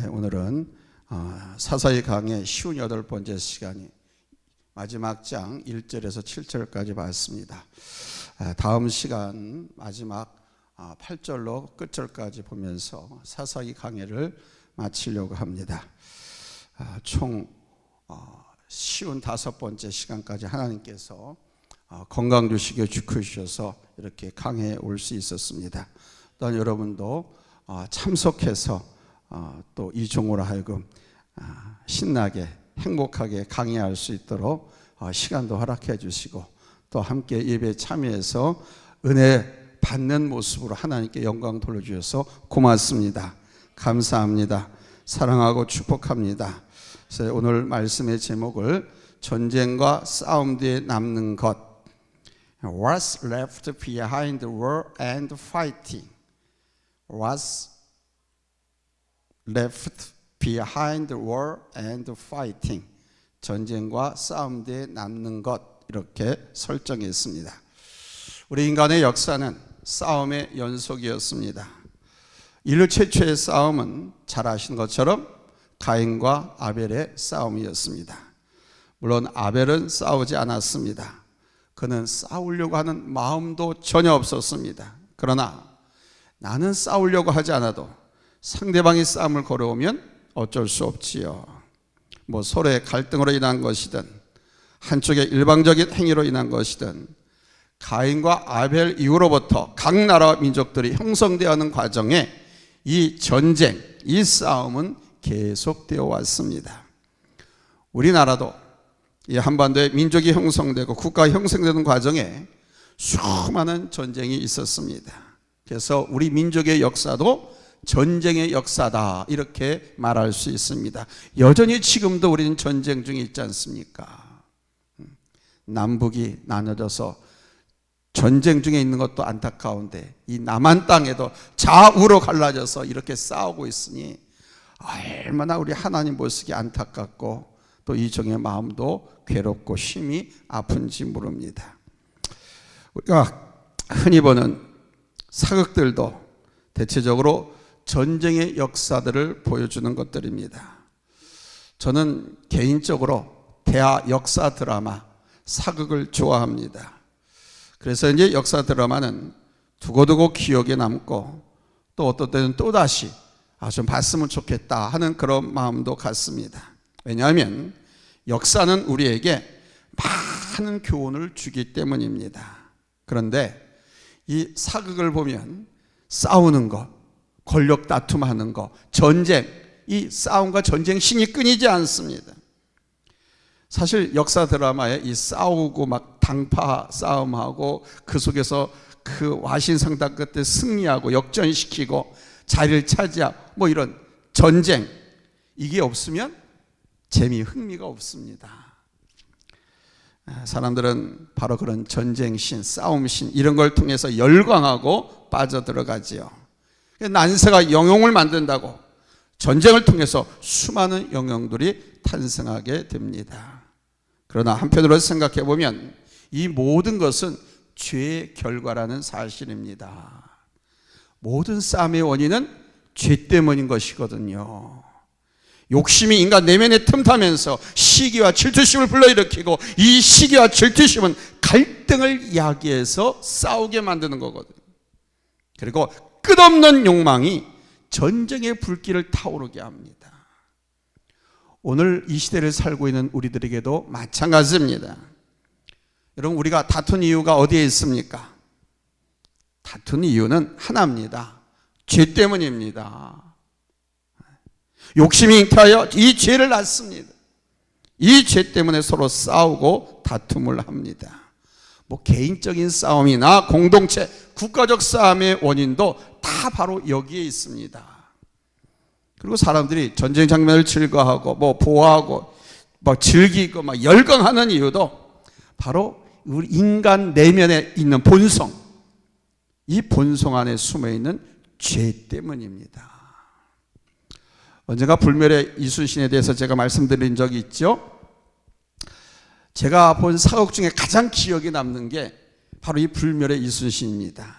오늘은 사사기 강의 쉬운 8번째 시간이 마지막 장 1절에서 7절까지 봤습니다. 다음 시간 마지막 8절로 끝절까지 보면서 사사기 강의를 마치려고 합니다. 총 쉬운 5번째 시간까지 하나님께서 건강 주시고 축복 주셔서 이렇게 강의에 올 수 있었습니다. 또한 여러분도 참석해서 또 이 종으로 하여금 신나게 행복하게 강의할 수 있도록 시간도 허락해 주시고 또 함께 예배에 참여해서 은혜 받는 모습으로 하나님께 영광 돌려주셔서 고맙습니다. 감사합니다. 사랑하고 축복합니다. 그래서 오늘 말씀의 제목을 전쟁과 싸움 뒤에 남는 것, What's left behind the war and fighting. What's left behind the war and fighting. 전쟁과 싸움 뒤에 남는 것, 이렇게 설정했습니다. 우리 인간의 역사는 싸움의 연속이었습니다. 인류 최초의 싸움은 잘 아시는 것처럼 가인과 아벨의 싸움이었습니다. 물론 아벨은 싸우지 않았습니다. 그는 싸우려고 하는 마음도 전혀 없었습니다. 그러나 나는 싸우려고 하지 않아도 상대방이 싸움을 걸어오면 어쩔 수 없지요. 서로의 갈등으로 인한 것이든 한쪽의 일방적인 행위로 인한 것이든 가인과 아벨 이후로부터 각 나라 민족들이 형성되어가는 과정에 이 전쟁, 이 싸움은 계속되어 왔습니다. 우리나라도 이 한반도에 민족이 형성되고 국가가 형성되는 과정에 수많은 전쟁이 있었습니다. 그래서 우리 민족의 역사도 전쟁의 역사다, 이렇게 말할 수 있습니다. 여전히 지금도 우리는 전쟁 중에 있지 않습니까? 남북이 나눠져서 전쟁 중에 있는 것도 안타까운데 이 남한 땅에도 좌우로 갈라져서 이렇게 싸우고 있으니 얼마나 우리 하나님 모습이 안타깝고 또 이 종의 마음도 괴롭고 심히 아픈지 모릅니다. 우리가 흔히 보는 사극들도 대체적으로 전쟁의 역사들을 보여주는 것들입니다. 저는 개인적으로 대하 역사 드라마, 사극을 좋아합니다. 그래서 이제 역사 드라마는 두고두고 기억에 남고 또 어떤 때는 또다시 좀 봤으면 좋겠다 하는 그런 마음도 갖습니다. 왜냐하면 역사는 우리에게 많은 교훈을 주기 때문입니다. 그런데 이 사극을 보면 싸우는 것, 권력 다툼하는 것, 전쟁, 이 싸움과 전쟁 신이 끊이지 않습니다. 사실 역사 드라마에 이 싸우고 막 당파 싸움하고 그 속에서 그 와신상담 끝에 승리하고 역전시키고 자리를 차지하고 이런 전쟁, 이게 없으면 흥미가 없습니다. 사람들은 바로 그런 전쟁신, 싸움신 이런 걸 통해서 열광하고 빠져들어가지요. 난세가 영웅을 만든다고 전쟁을 통해서 수많은 영웅들이 탄생하게 됩니다. 그러나 한편으로 생각해 보면 이 모든 것은 죄의 결과라는 사실입니다. 모든 싸움의 원인은 죄 때문인 것이거든요. 욕심이 인간 내면에 틈타면서 시기와 질투심을 불러일으키고 이 시기와 질투심은 갈등을 야기해서 싸우게 만드는 거거든요. 그리고 끝없는 욕망이 전쟁의 불길을 타오르게 합니다. 오늘 이 시대를 살고 있는 우리들에게도 마찬가지입니다. 여러분, 우리가 다툰 이유가 어디에 있습니까? 다툰 이유는 하나입니다. 죄 때문입니다. 욕심이 잉태하여 이 죄를 낳습니다. 이 죄 때문에 서로 싸우고 다툼을 합니다. 개인적인 싸움이나 공동체, 국가적 싸움의 원인도 다 바로 여기에 있습니다. 그리고 사람들이 전쟁 장면을 즐거워하고 보호하고 즐기고 열광하는 이유도 바로 우리 인간 내면에 있는 본성, 이 본성 안에 숨어있는 죄 때문입니다. 언젠가 불멸의 이순신에 대해서 제가 말씀드린 적이 있죠. 제가 본 사극 중에 가장 기억에 남는 게 바로 이 불멸의 이순신입니다.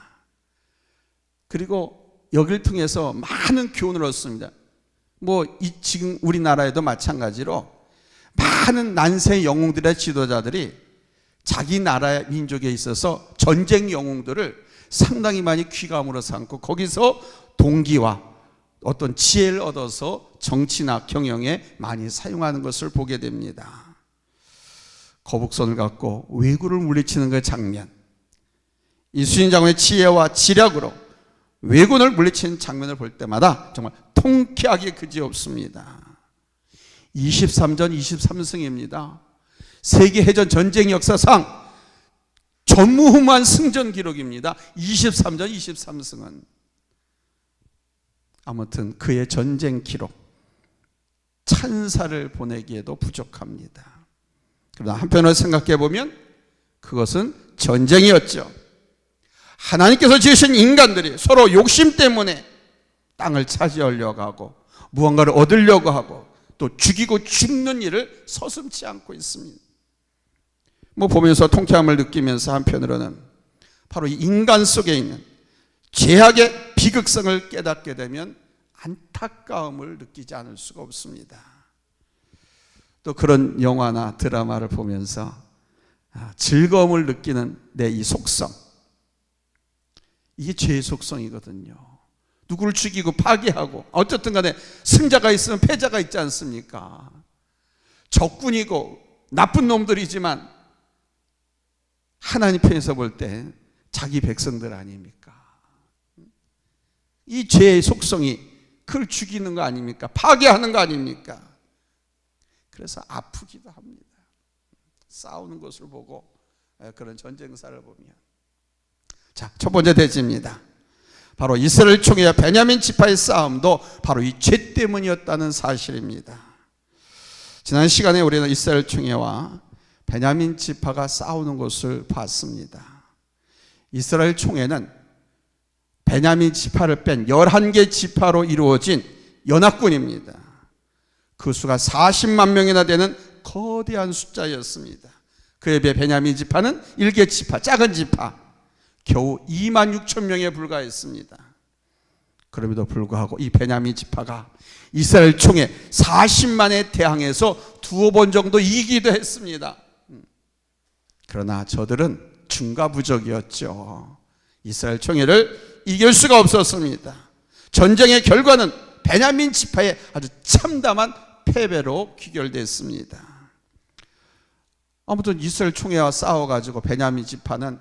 그리고 여기를 통해서 많은 교훈을 얻습니다. 지금 우리나라에도 마찬가지로 많은 난세 영웅들의 지도자들이 자기 나라의 민족에 있어서 전쟁 영웅들을 상당히 많이 귀감으로 삼고 거기서 동기와 어떤 지혜를 얻어서 정치나 경영에 많이 사용하는 것을 보게 됩니다. 거북선을 갖고 왜구를 물리치는 그 장면, 이순신 장군의 지혜와 지략으로 왜군을 물리치는 장면을 볼 때마다 정말 통쾌하기 그지없습니다. 23전 23승입니다. 세계해전 전쟁 역사상 전무후무한 승전 기록입니다. 23전 23승은. 아무튼 그의 전쟁 기록, 찬사를 보내기에도 부족합니다. 그러나 한편으로 생각해 보면 그것은 전쟁이었죠. 하나님께서 지으신 인간들이 서로 욕심 때문에 땅을 차지하려고 하고 무언가를 얻으려고 하고 또 죽이고 죽는 일을 서슴지 않고 있습니다. 보면서 통쾌함을 느끼면서 한편으로는 바로 이 인간 속에 있는 죄악의 비극성을 깨닫게 되면 안타까움을 느끼지 않을 수가 없습니다. 또 그런 영화나 드라마를 보면서 즐거움을 느끼는 내 이 속성, 이게 죄의 속성이거든요. 누구를 죽이고 파괴하고 어쨌든 간에 승자가 있으면 패자가 있지 않습니까? 적군이고 나쁜 놈들이지만 하나님 편에서 볼 때 자기 백성들 아닙니까? 이 죄의 속성이 그걸 죽이는 거 아닙니까? 파괴하는 거 아닙니까? 그래서 아프기도 합니다. 싸우는 것을 보고 그런 전쟁사를 보면. 자, 첫 번째 대지입니다. 바로 이스라엘 총회와 베냐민 지파의 싸움도 바로 이 죄 때문이었다는 사실입니다. 지난 시간에 우리는 이스라엘 총회와 베냐민 지파가 싸우는 것을 봤습니다. 이스라엘 총회는 베냐민 지파를 뺀 11개 지파로 이루어진 연합군입니다. 그 수가 40만 명이나 되는 거대한 숫자였습니다. 그에 비해 베냐민 지파는 1개 지파, 작은 지파, 겨우 2만 6천 명에 불과했습니다. 그럼에도 불구하고 이 베냐민 지파가 이스라엘 총회 40만에 대항해서 두어 번 정도 이기기도 했습니다. 그러나 저들은 중과부적이었죠. 이스라엘 총회를 이길 수가 없었습니다. 전쟁의 결과는 베냐민 지파의 아주 참담한 패배로 귀결됐습니다. 아무튼 이스라엘 총회와 싸워가지고 베냐민 지파는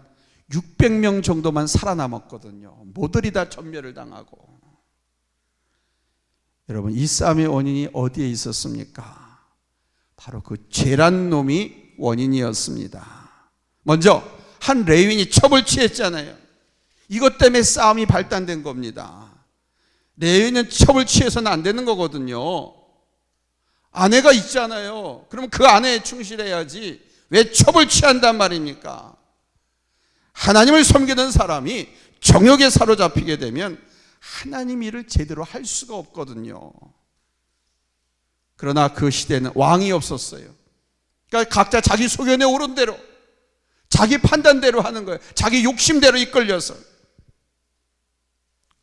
600명 정도만 살아남았거든요. 모두이 다 전멸을 당하고. 여러분, 이 싸움의 원인이 어디에 있었습니까? 바로 그 죄란 놈이 원인이었습니다. 먼저 한 레위인이 첩을 취했잖아요. 이것 때문에 싸움이 발단된 겁니다. 레위인은 첩을 취해서는 안 되는 거거든요. 아내가 있잖아요. 그럼 그 아내에 충실해야지 왜 첩을 취한단 말입니까? 하나님을 섬기는 사람이 정욕에 사로잡히게 되면 하나님 일을 제대로 할 수가 없거든요. 그러나 그 시대는 왕이 없었어요. 그러니까 각자 자기 소견에 오른 대로, 자기 판단대로 하는 거예요. 자기 욕심대로 이끌려서.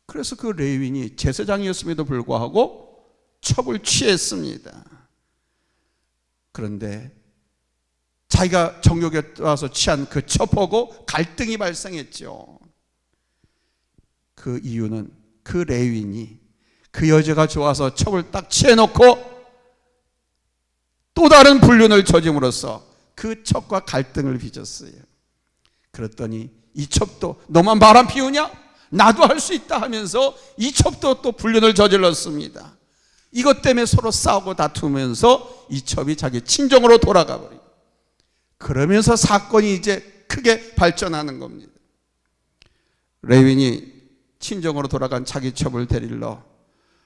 그래서 그 레위인이 제사장이었음에도 불구하고 첩을 취했습니다. 그런데 자기가 정욕에 와서 취한 그 첩하고 갈등이 발생했죠. 그 이유는 그 레위인이 그 여자가 좋아서 첩을 딱 취해놓고 또 다른 불륜을 저짐으로써 그 첩과 갈등을 빚었어요. 그랬더니 이 첩도 너만 바람 피우냐? 나도 할 수 있다 하면서 이 첩도 또 불륜을 저질렀습니다. 이것 때문에 서로 싸우고 다투면서 이 첩이 자기 친정으로 돌아가 버리고, 그러면서 사건이 이제 크게 발전하는 겁니다. 레윈이 친정으로 돌아간 자기 첩을 데리러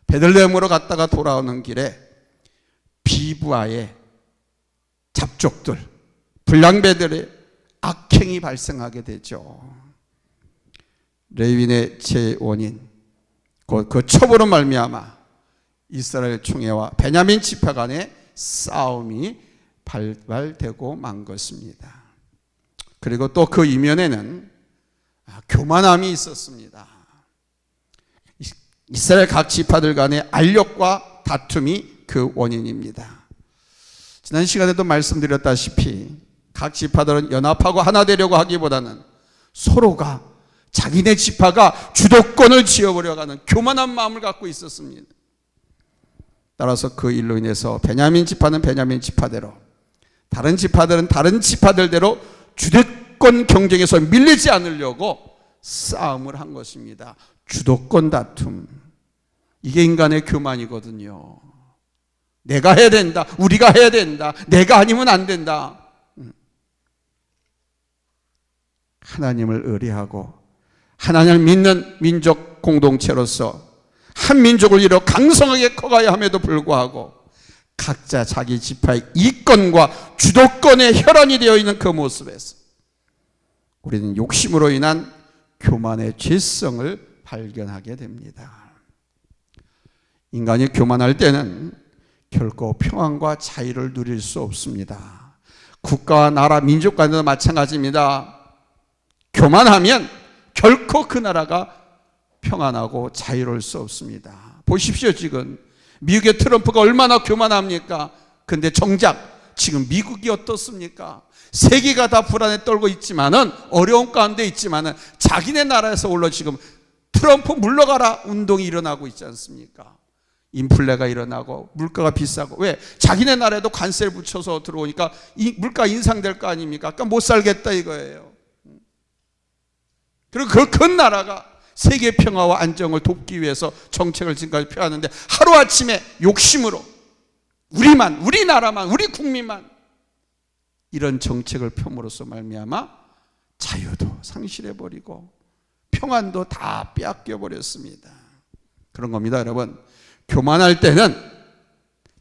베들레헴으로 갔다가 돌아오는 길에 비부하의 잡족들, 불량배들의 악행이 발생하게 되죠. 레윈의 재원인, 그 첩으로 말미암아 이스라엘 총회와 베냐민 지파 간의 싸움이 발발되고 만 것입니다. 그리고 또 그 이면에는 교만함이 있었습니다. 이스라엘 각 지파들 간의 알력과 다툼이 그 원인입니다. 지난 시간에도 말씀드렸다시피 각 지파들은 연합하고 하나 되려고 하기보다는 서로가 자기네 지파가 주도권을 쥐어버려가는 교만한 마음을 갖고 있었습니다. 따라서 그 일로 인해서 베냐민 지파는 베냐민 지파대로, 다른 지파들은 다른 지파들대로 주도권 경쟁에서 밀리지 않으려고 싸움을 한 것입니다. 주도권 다툼. 이게 인간의 교만이거든요. 내가 해야 된다. 우리가 해야 된다. 내가 아니면 안 된다. 하나님을 의뢰하고 하나님을 믿는 민족 공동체로서 한 민족을 이뤄 강성하게 커가야 함에도 불구하고 각자 자기 지파의 이권과 주도권에 혈안이 되어 있는 그 모습에서 우리는 욕심으로 인한 교만의 죄성을 발견하게 됩니다. 인간이 교만할 때는 결코 평안과 자유를 누릴 수 없습니다. 국가와 나라, 민족 간에도 마찬가지입니다. 교만하면 결코 그 나라가 평안하고 자유로울 수 없습니다. 보십시오. 지금 미국의 트럼프가 얼마나 교만합니까? 근데 정작 지금 미국이 어떻습니까? 세계가 다 불안에 떨고 있지만은, 어려운 가운데 있지만은 자기네 나라에서 올라 지금 트럼프 물러가라 운동이 일어나고 있지 않습니까? 인플레가 일어나고 물가가 비싸고, 왜? 자기네 나라에도 관세를 붙여서 들어오니까 이 물가 인상될 거 아닙니까? 그러니까 못 살겠다 이거예요. 그리고 그 큰 나라가 세계 평화와 안정을 돕기 위해서 정책을 지금까지 펴왔는데 하루아침에 욕심으로 우리만, 우리나라만, 우리 국민만 이런 정책을 펴므로써 말미암아 자유도 상실해버리고 평안도 다 빼앗겨버렸습니다. 그런 겁니다. 여러분, 교만할 때는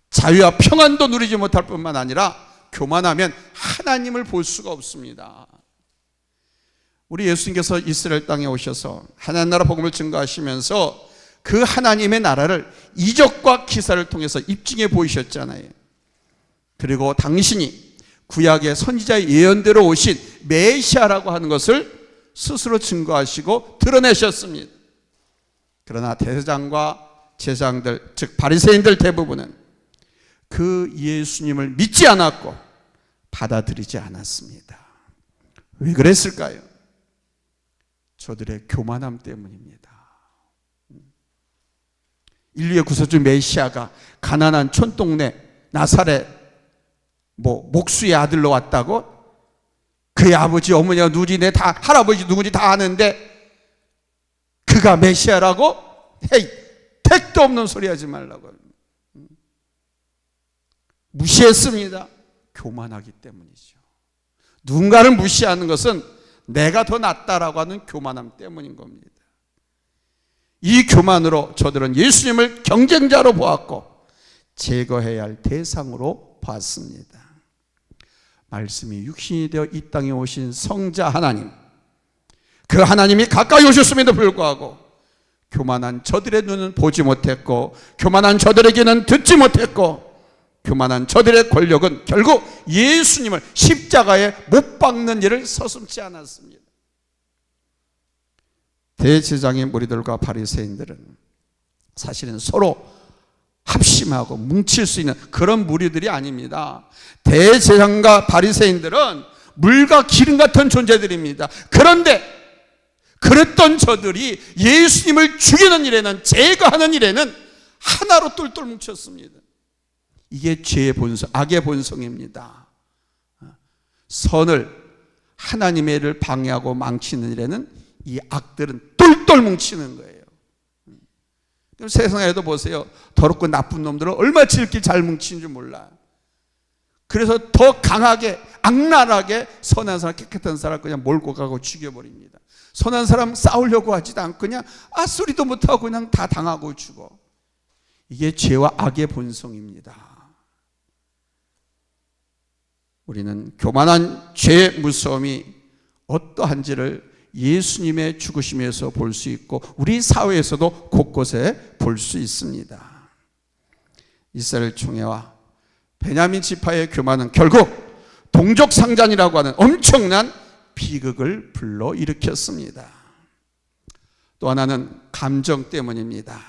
자유와 평안도 누리지 못할 뿐만 아니라 교만하면 하나님을 볼 수가 없습니다. 우리 예수님께서 이스라엘 땅에 오셔서 하나님 나라 복음을 증거하시면서 그 하나님의 나라를 이적과 기사를 통해서 입증해 보이셨잖아요. 그리고 당신이 구약의 선지자의 예언대로 오신 메시아라고 하는 것을 스스로 증거하시고 드러내셨습니다. 그러나 대제사장과 제사장들, 즉 바리새인들 대부분은 그 예수님을 믿지 않았고 받아들이지 않았습니다. 왜 그랬을까요? 저들의 교만함 때문입니다. 인류의 구세주 메시아가 가난한 촌동네 나사렛 목수의 아들로 왔다고? 그의 아버지, 어머니가 누구지, 다 할아버지 누구지 다 아는데 그가 메시아라고? 헤이, 택도 없는 소리 하지 말라고. 무시했습니다. 교만하기 때문이죠. 누군가를 무시하는 것은 내가 더 낫다라고 하는 교만함 때문인 겁니다. 이 교만으로 저들은 예수님을 경쟁자로 보았고 제거해야 할 대상으로 봤습니다. 말씀이 육신이 되어 이 땅에 오신 성자 하나님, 그 하나님이 가까이 오셨음에도 불구하고 교만한 저들의 눈은 보지 못했고 교만한 저들에게는 듣지 못했고 교만한 저들의 권력은 결국 예수님을 십자가에 못 박는 일을 서슴지 않았습니다. 대제사장의 무리들과 바리새인들은 사실은 서로 합심하고 뭉칠 수 있는 그런 무리들이 아닙니다. 대제사장과 바리새인들은 물과 기름 같은 존재들입니다. 그런데 그랬던 저들이 예수님을 죽이는 일에는, 제거하는 일에는 하나로 똘똘 뭉쳤습니다. 이게 죄의 본성, 악의 본성입니다. 선을, 하나님의 일을 방해하고 망치는 일에는 이 악들은 똘똘 뭉치는 거예요. 그럼 세상에도 보세요. 더럽고 나쁜 놈들은 얼마나 지름길 잘 뭉치는 줄 몰라. 그래서 더 강하게, 악랄하게 선한 사람, 깨끗한 사람 그냥 몰고 가고 죽여버립니다. 선한 사람 싸우려고 하지도 않고 그냥 소리도 못하고 그냥 다 당하고 죽어. 이게 죄와 악의 본성입니다. 우리는 교만한 죄의 무서움이 어떠한지를 예수님의 죽으심에서 볼 수 있고 우리 사회에서도 곳곳에 볼 수 있습니다. 이스라엘 총회와 베냐민 지파의 교만은 결국 동족상잔이라고 하는 엄청난 비극을 불러일으켰습니다. 또 하나는 감정 때문입니다.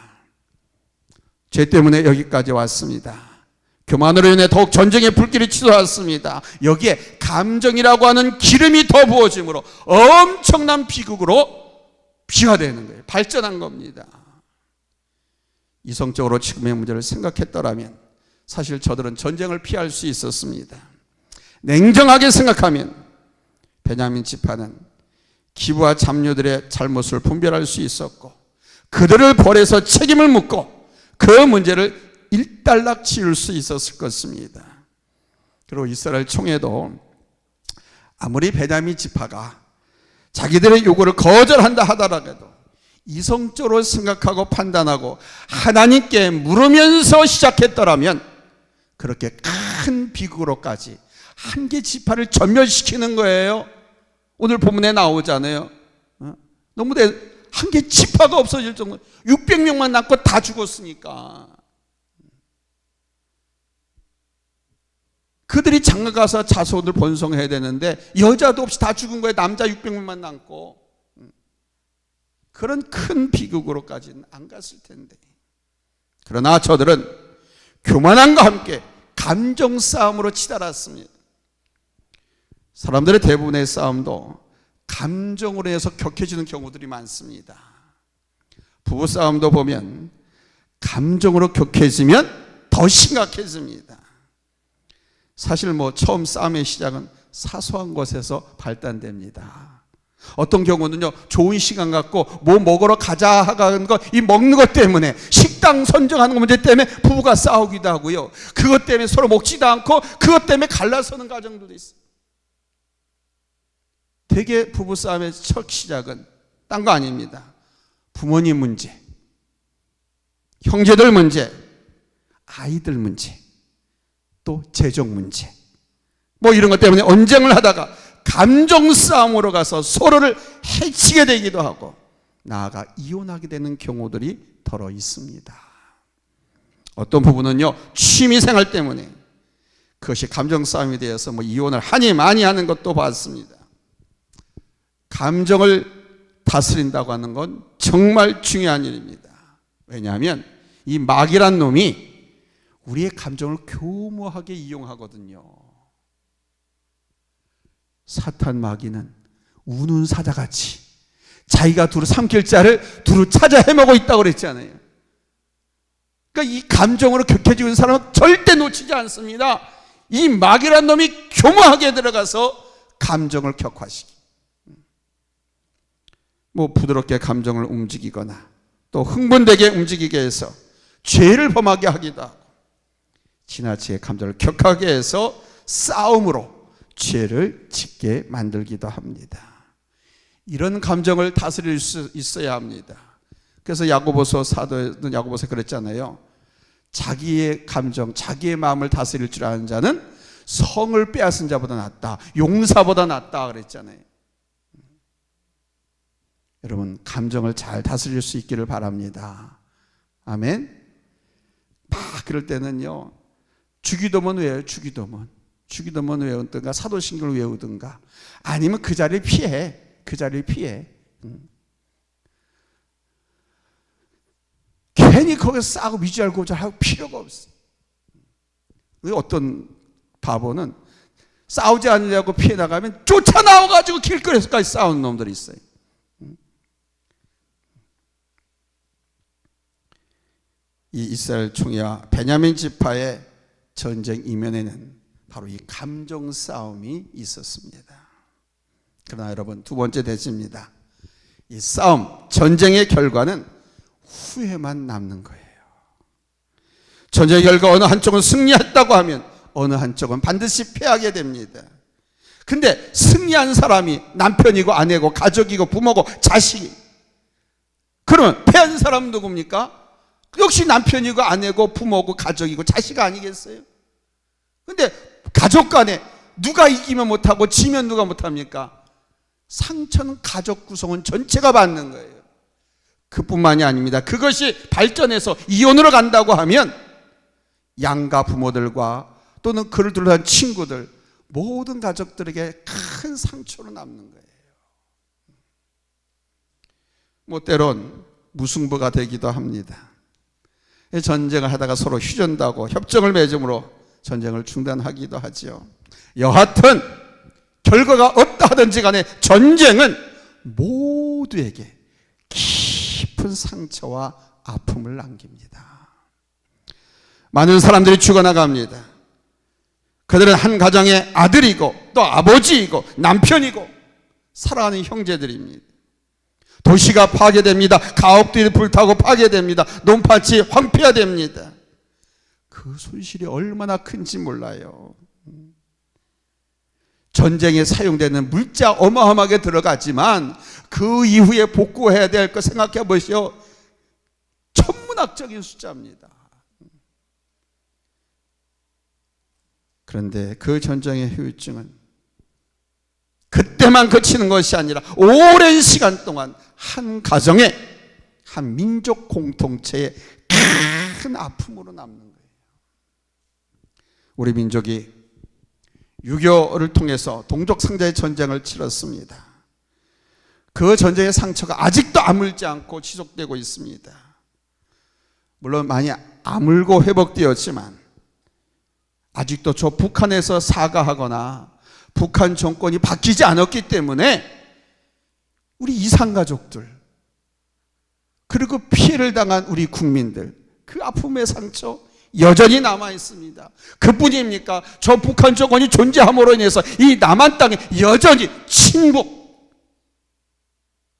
죄 때문에 여기까지 왔습니다. 교만으로 인해 더욱 전쟁의 불길이 치솟았습니다. 여기에 감정이라고 하는 기름이 더 부어짐으로 엄청난 비극으로 비화되는 거예요. 발전한 겁니다. 이성적으로 지금의 문제를 생각했더라면 사실 저들은 전쟁을 피할 수 있었습니다. 냉정하게 생각하면 베냐민 지파는 기부와 잡류들의 잘못을 분별할 수 있었고 그들을 벌해서 책임을 묻고 그 문제를 일단락 지을 수 있었을 것입니다. 그리고 이스라엘 총회도 아무리 베냐민 지파가 자기들의 요구를 거절한다 하더라도 이성적으로 생각하고 판단하고 하나님께 물으면서 시작했더라면 그렇게 큰 비극으로까지 한 개 지파를 전멸시키는 거예요. 오늘 본문에 나오잖아요. 너무 한 개 지파가 없어질 정도, 600명만 남고 다 죽었으니까. 그들이 장가가서 자손을 번성해야 되는데 여자도 없이 다 죽은 거예요. 남자 600명만 남고. 그런 큰 비극으로까지는 안 갔을 텐데. 그러나 저들은 교만함과 함께 감정 싸움으로 치달았습니다. 사람들의 대부분의 싸움도 감정으로 해서 격해지는 경우들이 많습니다. 부부싸움도 보면 감정으로 격해지면 더 심각해집니다. 사실 처음 싸움의 시작은 사소한 것에서 발단됩니다. 어떤 경우는요, 좋은 시간 갖고 뭐 먹으러 가자 하는 거, 이 먹는 것 때문에, 식당 선정하는 문제 때문에 부부가 싸우기도 하고요, 그것 때문에 서로 먹지도 않고 그것 때문에 갈라서는 가정들도 있어요. 대개 부부싸움의 첫 시작은 딴 거 아닙니다. 부모님 문제, 형제들 문제, 아이들 문제, 또 재정 문제, 이런 것 때문에 언쟁을 하다가 감정 싸움으로 가서 서로를 해치게 되기도 하고 나아가 이혼하게 되는 경우들이 더러 있습니다. 어떤 부부는요, 취미생활 때문에 그것이 감정 싸움이 되어서 이혼을 하니 많이 하는 것도 봤습니다. 감정을 다스린다고 하는 건 정말 중요한 일입니다. 왜냐하면 이 마귀란 놈이 우리의 감정을 교묘하게 이용하거든요. 사탄 마귀는 우는 사자같이 자기가 두루 삼킬 자를 두루 찾아 헤매고 있다고 그랬잖아요. 그러니까 이 감정으로 격해지고 있는 사람은 절대 놓치지 않습니다. 이 마귀란 놈이 교묘하게 들어가서 감정을 격화시키, 부드럽게 감정을 움직이거나 또 흥분되게 움직이게 해서 죄를 범하게 하기도 하고 지나치게 감정을 격하게 해서 싸움으로 죄를 짓게 만들기도 합니다. 이런 감정을 다스릴 수 있어야 합니다. 그래서 야고보서 사도는 야고보서 그랬잖아요. 자기의 감정, 자기의 마음을 다스릴 줄 아는 자는 성을 빼앗은 자보다 낫다, 용사보다 낫다 그랬잖아요. 여러분, 감정을 잘 다스릴 수 있기를 바랍니다. 아멘. 막 그럴 때는요, 주기도문 외워요. 주기도문 외우든가 사도신경을 외우든가 아니면 그 자리를 피해. 괜히 거기서 싸고 미주알고절할 필요가 없어. 어떤 바보는 싸우지 않으려고 피해 나가면 쫓아나와가지고 길거리에서까지 싸우는 놈들이 있어요. 이 이스라엘 총회와 베냐민 지파의 전쟁 이면에는 바로 이 감정 싸움이 있었습니다. 그러나 여러분, 두 번째 대지입니다. 이 싸움, 전쟁의 결과는 후회만 남는 거예요. 전쟁의 결과 어느 한쪽은 승리했다고 하면 어느 한쪽은 반드시 패하게 됩니다. 근데 승리한 사람이 남편이고 아내고 가족이고 부모고 자식이, 그러면 패한 사람은 누굽니까? 역시 남편이고 아내고 부모고 가족이고 자식 아니겠어요? 근데 가족 간에 누가 이기면 못하고 지면 누가 못합니까? 상처는 가족 구성원 전체가 받는 거예요. 그뿐만이 아닙니다. 그것이 발전해서 이혼으로 간다고 하면 양가 부모들과 또는 그를 둘러싼 친구들, 모든 가족들에게 큰 상처로 남는 거예요. 때론 무승부가 되기도 합니다. 전쟁을 하다가 서로 휴전도 하고 협정을 맺음으로 전쟁을 중단하기도 하지요. 여하튼 결과가 어떠 하든지 간에 전쟁은 모두에게 깊은 상처와 아픔을 남깁니다. 많은 사람들이 죽어나갑니다. 그들은 한 가정의 아들이고 또 아버지이고 남편이고 사랑하는 형제들입니다. 도시가 파괴됩니다. 가옥들이 불타고 파괴됩니다. 논밭이 황폐화됩니다. 그 손실이 얼마나 큰지 몰라요. 전쟁에 사용되는 물자 어마어마하게 들어가지만 그 이후에 복구해야 될 거 생각해 보시오. 천문학적인 숫자입니다. 그런데 그 전쟁의 후유증은 그때만 그치는 것이 아니라 오랜 시간 동안 한 가정에, 한 민족 공동체의 큰 아픔으로 남는 거예요. 우리 민족이 6.25를 통해서 동족상자의 전쟁을 치렀습니다. 그 전쟁의 상처가 아직도 아물지 않고 지속되고 있습니다. 물론 많이 아물고 회복되었지만 아직도 저 북한에서 사과하거나 북한 정권이 바뀌지 않았기 때문에 우리 이산가족들 그리고 피해를 당한 우리 국민들 그 아픔의 상처 여전히 남아 있습니다. 그뿐입니까? 저 북한 정권이 존재함으로 인해서 이 남한 땅에 여전히 침묵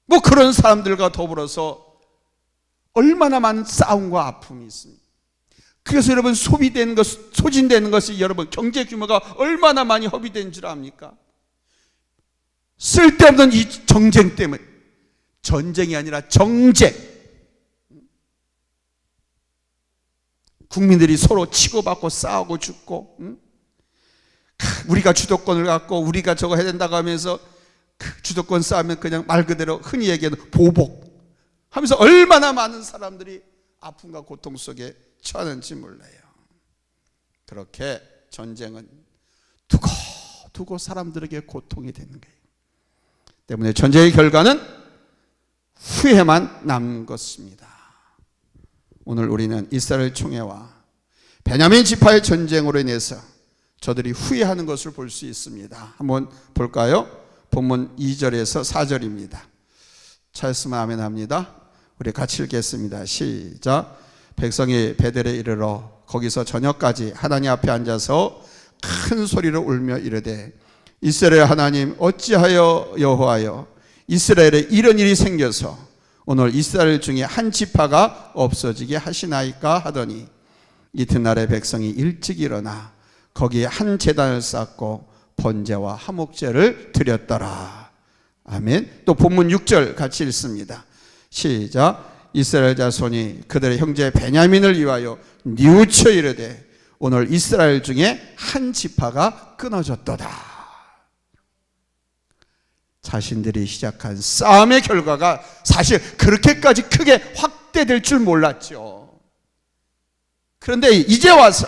뭐 그런 사람들과 더불어서 얼마나 많은 싸움과 아픔이 있습니다. 그래서 여러분 소비되는 것, 소진되는 것이 여러분 경제 규모가 얼마나 많이 허비된 줄 압니까? 쓸데없는 이 정쟁 때문에, 전쟁이 아니라 정쟁. 국민들이 서로 치고받고 싸우고 죽고, 우리가 주도권을 갖고 우리가 저거 해야 된다고 하면서 그 주도권 싸우면 그냥 말 그대로 흔히 얘기하는 보복 하면서 얼마나 많은 사람들이 아픔과 고통 속에 처하는지 몰라요. 그렇게 전쟁은 두고 사람들에게 고통이 되는 거예요. 때문에 전쟁의 결과는 후회만 남는 것입니다. 오늘 우리는 이스라엘 총회와 베냐민 지파의 전쟁으로 인해서 저들이 후회하는 것을 볼 수 있습니다. 한번 볼까요? 본문 2절에서 4절입니다. 찾았으면 아멘 합니다. 우리 같이 읽겠습니다. 시작. 백성이 베델에 이르러 거기서 저녁까지 하나님 앞에 앉아서 큰 소리로 울며 이르되 이스라엘 하나님 어찌하여 여호와여 이스라엘에 이런 일이 생겨서 오늘 이스라엘 중에 한 지파가 없어지게 하시나이까 하더니 이튿날에 백성이 일찍 일어나 거기에 한 제단을 쌓고 번제와 화목제를 드렸더라. 아멘. 또 본문 6절 같이 읽습니다. 시작. 이스라엘 자손이 그들의 형제 베냐민을 위하여 뉘우쳐 이르되 오늘 이스라엘 중에 한 지파가 끊어졌도다. 자신들이 시작한 싸움의 결과가 사실 그렇게까지 크게 확대될 줄 몰랐죠. 그런데 이제 와서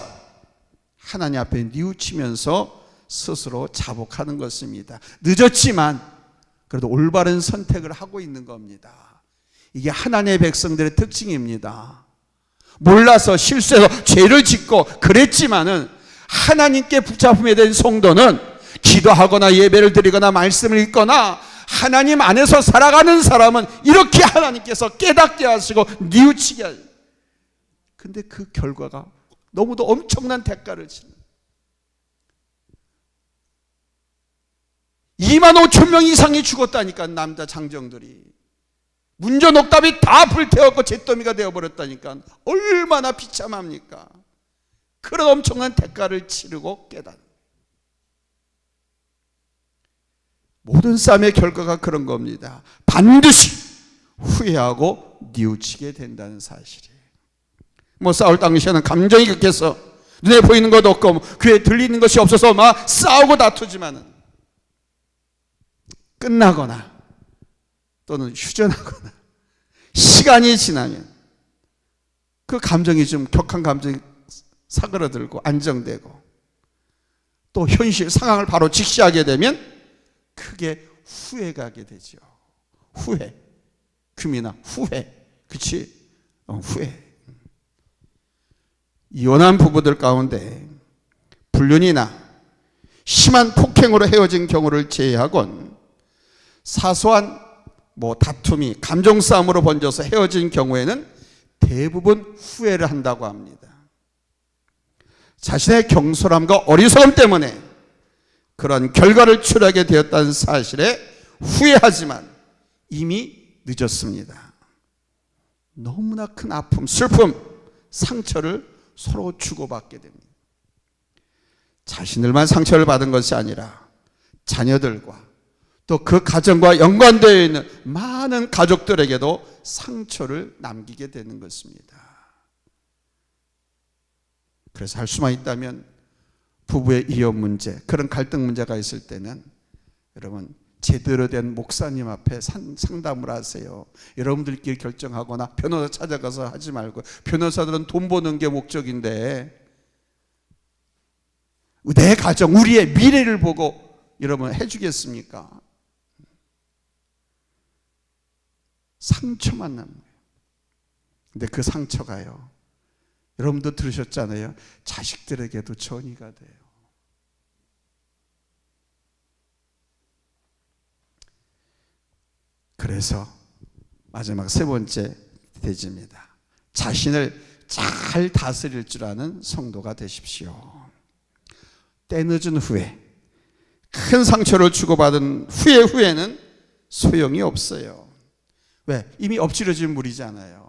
하나님 앞에 뉘우치면서 스스로 자복하는 것입니다. 늦었지만 그래도 올바른 선택을 하고 있는 겁니다. 이게 하나님의 백성들의 특징입니다. 몰라서 실수해서 죄를 짓고 그랬지만은 하나님께 붙잡음에 된 성도는 기도하거나 예배를 드리거나 말씀을 읽거나 하나님 안에서 살아가는 사람은 이렇게 하나님께서 깨닫게 하시고 뉘우치게 하시고, 근데 그 결과가 너무도 엄청난 대가를 치는 25,000명 이상이 죽었다니까. 남자 장정들이 문전옥답이 다 불태웠고 잿더미가 되어버렸다니까. 얼마나 비참합니까? 그런 엄청난 대가를 치르고 깨닫는 모든 싸움의 결과가 그런 겁니다. 반드시 후회하고 뉘우치게 된다는 사실이에요. 뭐 싸울 당시에는 감정이 급해서 눈에 보이는 것도 없고 귀에 들리는 것이 없어서 막 싸우고 다투지만은 끝나거나 또는 휴전하거나 시간이 지나면 그 감정이 좀 격한 감정이 사그러들고 안정되고 또 현실 상황을 바로 직시하게 되면 크게 후회가 하게 되죠. 후회. 규민아 후회. 그치? 후회. 이혼한 부부들 가운데 불륜이나 심한 폭행으로 헤어진 경우를 제외하곤 사소한 다툼이 감정싸움으로 번져서 헤어진 경우에는 대부분 후회를 한다고 합니다. 자신의 경솔함과 어리석음 때문에 그런 결과를 초래하게 되었다는 사실에 후회하지만 이미 늦었습니다. 너무나 큰 아픔, 슬픔, 상처를 서로 주고받게 됩니다. 자신들만 상처를 받은 것이 아니라 자녀들과 또 그 가정과 연관되어 있는 많은 가족들에게도 상처를 남기게 되는 것입니다. 그래서 할 수만 있다면 부부의 이혼 문제, 그런 갈등 문제가 있을 때는 여러분 제대로 된 목사님 앞에 상담을 하세요. 여러분들끼리 결정하거나 변호사 찾아가서 하지 말고, 변호사들은 돈 버는 게 목적인데 내 가정, 우리의 미래를 보고 여러분 해주겠습니까? 상처만 남는 거예요. 근데 그 상처가요, 여러분도 들으셨잖아요. 자식들에게도 전이가 돼요. 그래서 마지막 세 번째 대지입니다. 자신을 잘 다스릴 줄 아는 성도가 되십시오. 때늦은 후회, 큰 상처를 주고받은 후에는 소용이 없어요. 왜? 이미 엎질러진 물이잖아요.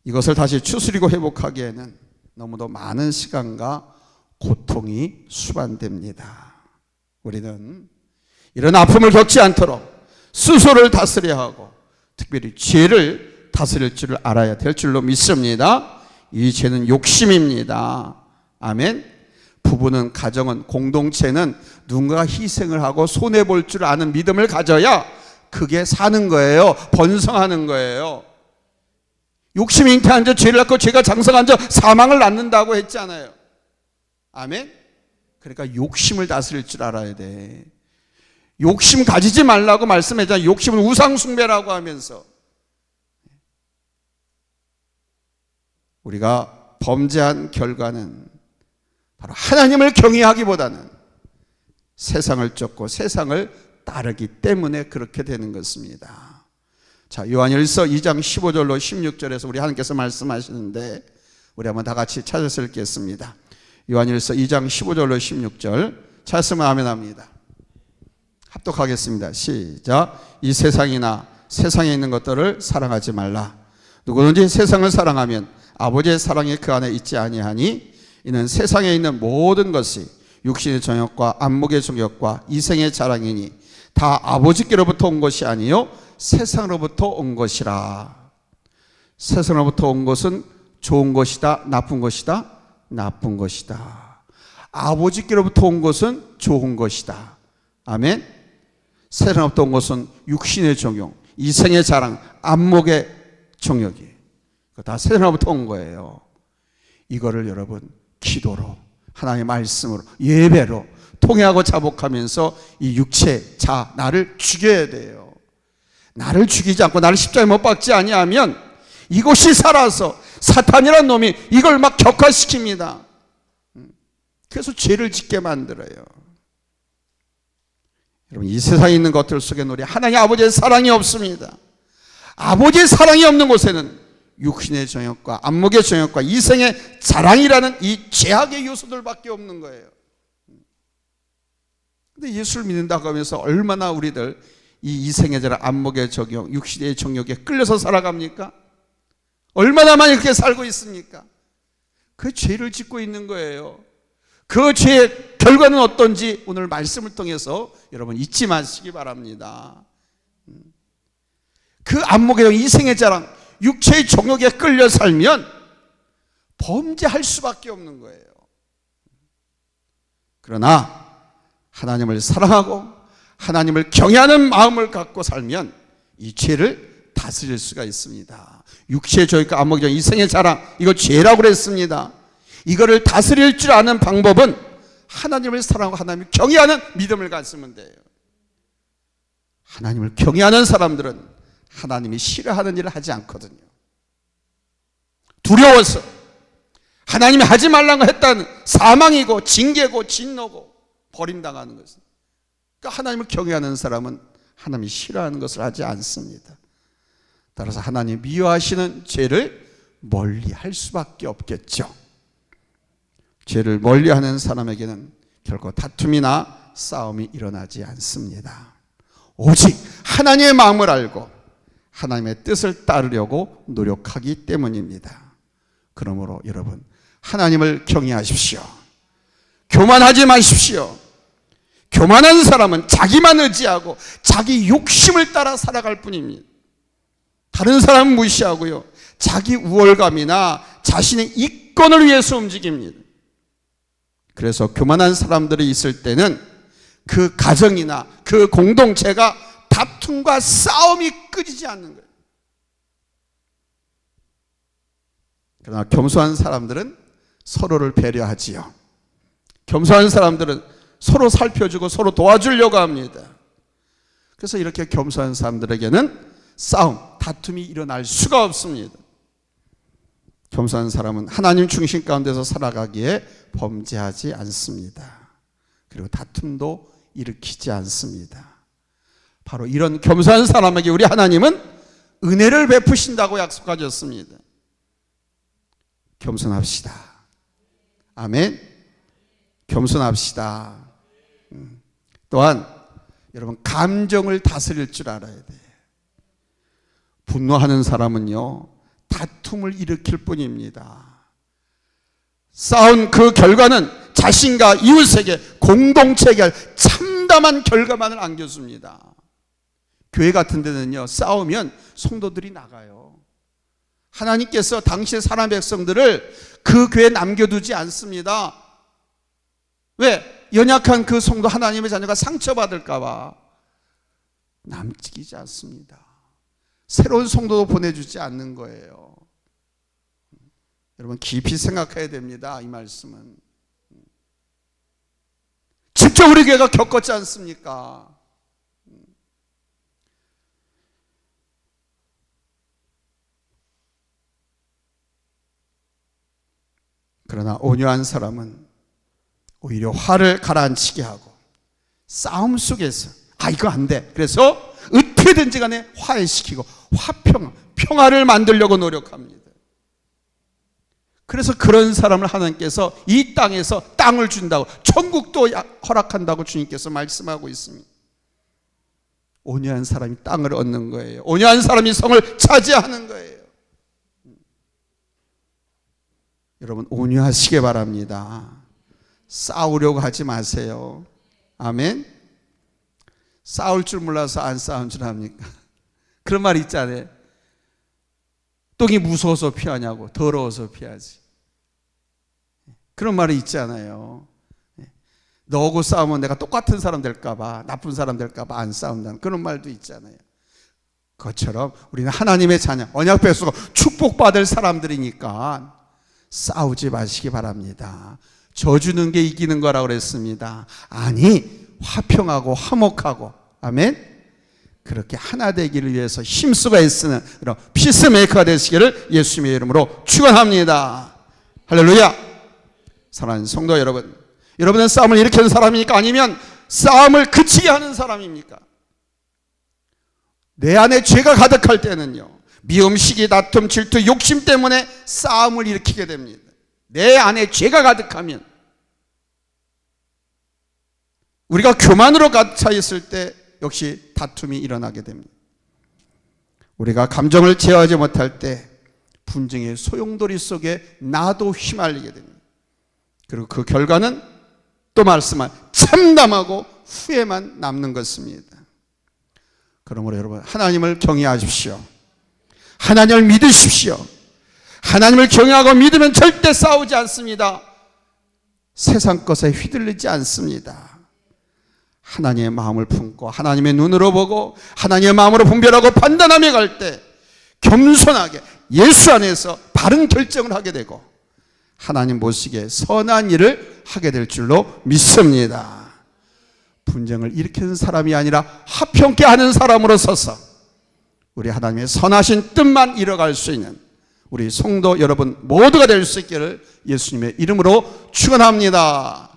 이것을 다시 추스리고 회복하기에는 너무도 많은 시간과 고통이 수반됩니다. 우리는 이런 아픔을 겪지 않도록 스스로를 다스려야 하고, 특별히 죄를 다스릴 줄을 알아야 될 줄로 믿습니다. 이 죄는 욕심입니다. 아멘. 부부는, 가정은, 공동체는 누군가가 희생을 하고 손해볼 줄 아는 믿음을 가져야 그게 사는 거예요. 번성하는 거예요. 욕심이 잉태한 자 죄를 낳고 죄가 장성한 자 사망을 낳는다고 했잖아요. 아멘. 그러니까 욕심을 다스릴 줄 알아야 돼. 욕심 가지지 말라고 말씀했잖아요. 욕심은 우상 숭배라고 하면서. 우리가 범죄한 결과는 바로 하나님을 경외하기보다는 세상을 쫓고 세상을 따르기 때문에 그렇게 되는 것입니다. 자, 요한일서 2장 15절로 16절에서 우리 하나님께서 말씀하시는데 우리 한번 다 같이 찾아서 읽겠습니다. 요한일서 2장 15절로 16절 찾으면 아멘합니다. 합독하겠습니다. 시작. 이 세상이나 세상에 있는 것들을 사랑하지 말라. 누구든지 세상을 사랑하면 아버지의 사랑이 그 안에 있지 아니하니 이는 세상에 있는 모든 것이 육신의 정욕과 안목의 정욕과 이생의 자랑이니 다 아버지께로부터 온 것이 아니요 세상으로부터 온 것이라. 세상으로부터 온 것은 좋은 것이다, 나쁜 것이다? 나쁜 것이다. 아버지께로부터 온 것은 좋은 것이다. 아멘. 세상으로부터 온 것은 육신의 정욕, 이생의 자랑, 안목의 정욕이 다 세상으로부터 온 거예요. 이거를 여러분 기도로, 하나님의 말씀으로, 예배로 통회하고 자복하면서 이 육체, 나를 죽여야 돼요. 나를 죽이지 않고 나를 십자가에 못 박지 아니하면 이것이 살아서 사탄이라는 놈이 이걸 막 격화시킵니다. 그래서 죄를 짓게 만들어요. 여러분, 이 세상에 있는 것들 속에 우리 하나님 아버지의 사랑이 없습니다. 아버지의 사랑이 없는 곳에는 육신의 정욕과 안목의 정욕과 이생의 자랑이라는 이 죄악의 요소들밖에 없는 거예요. 근데 예수를 믿는다고 하면서 얼마나 우리들 이 이생의 자랑, 안목의 정욕, 육신의 정욕에 끌려서 살아갑니까? 얼마나 많이 그렇게 살고 있습니까? 그 죄를 짓고 있는 거예요. 그 죄의 결과는 어떤지 오늘 말씀을 통해서 여러분 잊지 마시기 바랍니다. 그 안목의 정욕, 이생의 자랑, 육체의 정욕에 끌려 살면 범죄할 수밖에 없는 거예요. 그러나 하나님을 사랑하고 하나님을 경외하는 마음을 갖고 살면 이 죄를 다스릴 수가 있습니다. 육체의 정욕과 안목의 정욕, 이생의 자랑, 이거 죄라고 그랬습니다. 이거를 다스릴 줄 아는 방법은 하나님을 사랑하고 하나님을 경외하는 믿음을 갖으면 돼요. 하나님을 경외하는 사람들은 하나님이 싫어하는 일을 하지 않거든요. 두려워서, 하나님이 하지 말라는 거 했다는 사망이고 징계고 진노고 버림당하는 것은. 그러니까 하나님을 경외하는 사람은 하나님이 싫어하는 것을 하지 않습니다. 따라서 하나님 미워하시는 죄를 멀리할 수밖에 없겠죠. 죄를 멀리하는 사람에게는 결코 다툼이나 싸움이 일어나지 않습니다. 오직 하나님의 마음을 알고 하나님의 뜻을 따르려고 노력하기 때문입니다. 그러므로 여러분, 하나님을 경외하십시오. 교만하지 마십시오. 교만한 사람은 자기만 의지하고 자기 욕심을 따라 살아갈 뿐입니다. 다른 사람은 무시하고요, 자기 우월감이나 자신의 이권을 위해서 움직입니다. 그래서 교만한 사람들이 있을 때는 그 가정이나 그 공동체가 다툼과 싸움이 끊이지 않는 거예요. 그러나 겸손한 사람들은 서로를 배려하지요. 겸손한 사람들은 서로 살펴주고 서로 도와주려고 합니다. 그래서 이렇게 겸손한 사람들에게는 싸움, 다툼이 일어날 수가 없습니다. 겸손한 사람은 하나님 중심 가운데서 살아가기에 범죄하지 않습니다. 그리고 다툼도 일으키지 않습니다. 바로 이런 겸손한 사람에게 우리 하나님은 은혜를 베푸신다고 약속하셨습니다. 겸손합시다. 아멘. 겸손합시다. 또한 여러분, 감정을 다스릴 줄 알아야 돼요. 분노하는 사람은요, 다툼을 일으킬 뿐입니다. 싸운 그 결과는 자신과 이웃에게, 공동체에게 참담한 결과만을 안겨줍니다. 교회 같은 데는요, 싸우면 성도들이 나가요. 하나님께서 당시의 사람 백성들을 그 교회에 남겨두지 않습니다. 왜? 연약한 그 성도, 하나님의 자녀가 상처받을까 봐 남기지 않습니다. 새로운 성도도 보내주지 않는 거예요. 여러분, 깊이 생각해야 됩니다. 이 말씀은 직접 우리 교회가 겪었지 않습니까? 그러나 온유한 사람은 오히려 화를 가라앉히게 하고 싸움 속에서 이거 안 돼, 그래서 어떻게든지 간에 화해시키고 평화를 만들려고 노력합니다. 그래서 그런 사람을 하나님께서 이 땅에서 땅을 준다고, 천국도 허락한다고 주님께서 말씀하고 있습니다. 온유한 사람이 땅을 얻는 거예요. 온유한 사람이 성을 차지하는 거예요. 여러분, 온유하시기 바랍니다. 싸우려고 하지 마세요. 아멘. 싸울 줄 몰라서 안 싸운 줄 압니까? 그런 말 있잖아요. 똥이 무서워서 피하냐고, 더러워서 피하지. 그런 말이 있잖아요. 너하고 싸우면 내가 똑같은 사람 될까 봐, 나쁜 사람 될까 봐 안 싸운다는 그런 말도 있잖아요. 그것처럼 우리는 하나님의 자녀, 언약 백성, 축복받을 사람들이니까 싸우지 마시기 바랍니다. 져주는 게 이기는 거라고 그랬습니다. 아니, 화평하고 화목하고, 아멘, 그렇게 하나 되기를 위해서 힘쓰고 애쓰는 그런 피스메이커가 되시기를 예수님의 이름으로 축원합니다. 할렐루야. 사랑하는 성도 여러분, 여러분은 싸움을 일으키는 사람입니까? 아니면 싸움을 그치게 하는 사람입니까? 내 안에 죄가 가득할 때는요, 미움, 시기, 다툼, 질투, 욕심 때문에 싸움을 일으키게 됩니다. 내 안에 죄가 가득하면, 우리가 교만으로 가득 차 있을 때 역시 다툼이 일어나게 됩니다. 우리가 감정을 제어하지 못할 때 분쟁의 소용돌이 속에 나도 휘말리게 됩니다. 그리고 그 결과는 또 말씀한 참담하고 후회만 남는 것입니다. 그러므로 여러분, 하나님을 경외하십시오. 하나님을 믿으십시오. 하나님을 경외하고 믿으면 절대 싸우지 않습니다. 세상 것에 휘둘리지 않습니다. 하나님의 마음을 품고 하나님의 눈으로 보고 하나님의 마음으로 분별하고 판단하며 갈 때 겸손하게 예수 안에서 바른 결정을 하게 되고 하나님 보시기에 선한 일을 하게 될 줄로 믿습니다. 분쟁을 일으키는 사람이 아니라 화평케 하는 사람으로 서서 우리 하나님의 선하신 뜻만 이뤄갈 수 있는 우리 성도 여러분 모두가 될 수 있기를 예수님의 이름으로 축원합니다.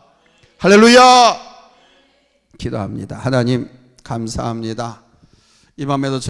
할렐루야. 기도합니다. 하나님 감사합니다. 이 밤에도